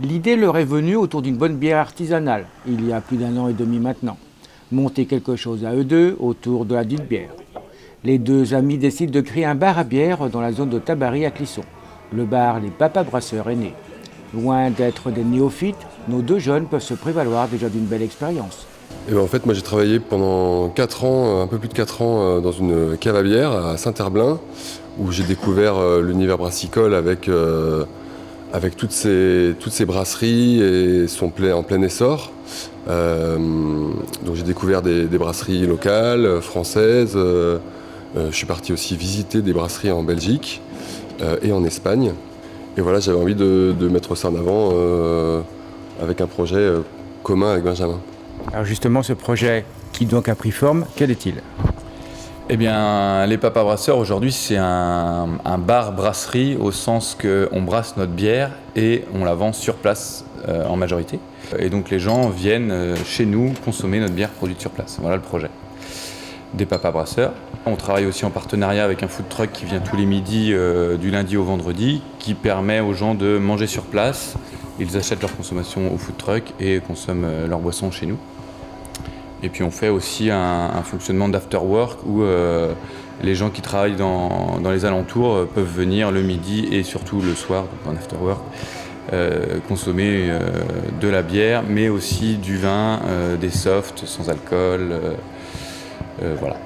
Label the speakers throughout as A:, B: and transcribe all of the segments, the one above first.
A: L'idée leur est venue autour d'une bonne bière artisanale, il y a plus d'1 an et demi maintenant. Monter quelque chose à eux deux autour de la dite bière. Les deux amis décident de créer un bar à bière dans la zone de Tabary à Clisson. Le bar Les Papas Brasseurs est né. Loin d'être des néophytes, nos deux jeunes peuvent se prévaloir déjà d'une belle expérience.
B: Et en fait, moi j'ai travaillé pendant 4 ans, un peu plus de 4 ans, dans une cave à bière à Saint-Herblain, où j'ai découvert l'univers brassicole avec toutes ces brasseries et en plein essor. Donc j'ai découvert des brasseries locales, françaises. Je suis parti aussi visiter des brasseries en Belgique et en Espagne. Et voilà, j'avais envie de mettre ça en avant avec un projet commun avec Benjamin.
A: Alors justement, ce projet qui donc a pris forme, quel est-il ?
C: Eh bien, les Papas Brasseurs, aujourd'hui, c'est un bar-brasserie au sens qu'on brasse notre bière et on la vend sur place en majorité. Et donc les gens viennent chez nous consommer notre bière produite sur place. Voilà le projet des Papas Brasseurs. On travaille aussi en partenariat avec un food truck qui vient tous les midis du lundi au vendredi, qui permet aux gens de manger sur place. Ils achètent leur consommation au food truck et consomment leur boisson chez nous. Et puis on fait aussi un fonctionnement d'after work où les gens qui travaillent dans les alentours peuvent venir le midi et surtout le soir, donc en after work, consommer de la bière, mais aussi du vin, des softs sans alcool, voilà.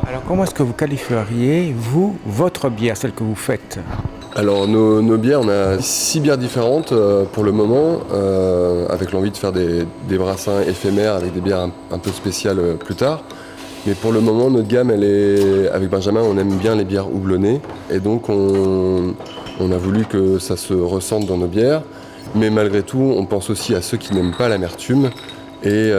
A: Alors comment est-ce que vous qualifieriez, vous, votre bière, celle que vous faites ?
B: Alors nos bières, on a 6 bières différentes pour le moment, avec l'envie de faire des brassins éphémères avec des bières un peu spéciales plus tard. Mais pour le moment, notre gamme, avec Benjamin, on aime bien les bières houblonnées. Et donc on a voulu que ça se ressente dans nos bières. Mais malgré tout, on pense aussi à ceux qui n'aiment pas l'amertume. Et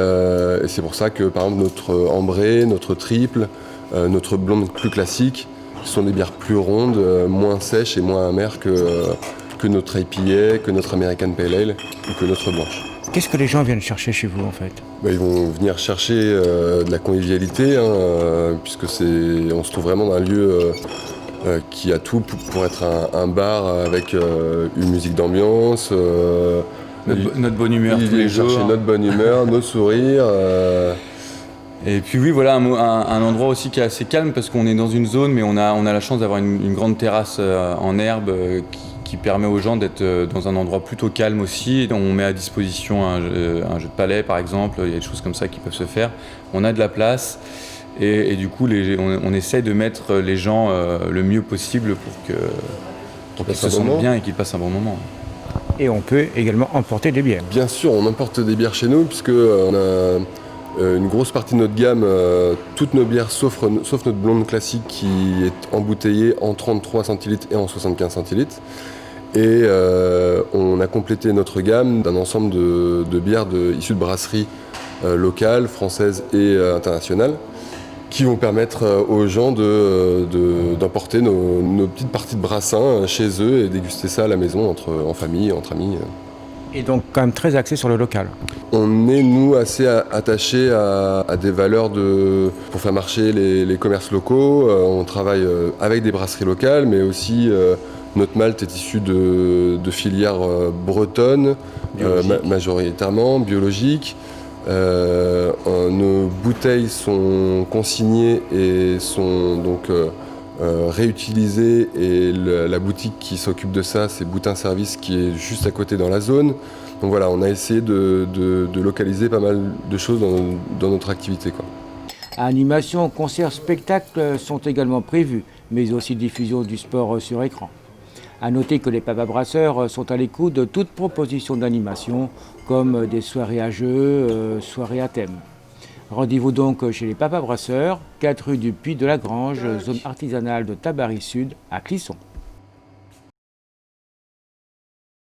B: c'est pour ça que par exemple notre ambré, notre triple, notre blonde plus classique, ce sont des bières plus rondes, moins sèches et moins amères que notre IPA, que notre American Pale Ale ou que notre blanche.
A: Qu'est-ce que les gens viennent chercher chez vous en fait ?
B: Ils vont venir chercher de la convivialité, puisque on se trouve vraiment dans un lieu qui a tout pour être un bar avec une musique d'ambiance.
C: Notre bonne humeur tous les jours.
B: Chercher notre bonne humeur, nos sourires.
C: Et puis oui, voilà un endroit aussi qui est assez calme parce qu'on est dans une zone, mais on a la chance d'avoir une grande terrasse en herbe qui permet aux gens d'être dans un endroit plutôt calme aussi. Et on met à disposition un jeu de palais par exemple, il y a des choses comme ça qui peuvent se faire. On a de la place et du coup on essaye de mettre les gens le mieux possible pour qu'ils se sentent bien et qu'ils passent un bon moment.
A: Et on peut également emporter des bières.
B: Bien sûr, on emporte des bières chez nous puisque on a une grosse partie de notre gamme, toutes nos bières sauf notre blonde classique qui est embouteillée en 33 centilitres et en 75 centilitres. Et on a complété notre gamme d'un ensemble de bières issues de brasseries locales, françaises et internationales qui vont permettre aux gens d'emporter nos petites parties de brassin chez eux et déguster ça à la maison en famille, entre amis.
A: Et donc quand même très axé sur le local.
B: On est, nous, assez attachés à des valeurs pour faire marcher les commerces locaux. On travaille avec des brasseries locales, mais aussi notre malt est issu de filières bretonnes, majoritairement biologiques. Nos bouteilles sont consignées et sont donc réutilisées et la boutique qui s'occupe de ça, c'est Boutin Service qui est juste à côté dans la zone. Donc voilà, on a essayé de localiser pas mal de choses dans notre activité, quoi.
A: Animations, concerts, spectacles sont également prévus, mais aussi diffusion du sport sur écran. A noter que les Papas Brasseurs sont à l'écoute de toute proposition d'animation, comme des soirées à jeux, soirées à thème. Rendez-vous donc chez les Papas Brasseurs, 4 rue du Puy de la Grange, zone artisanale de Tabary Sud, à Clisson.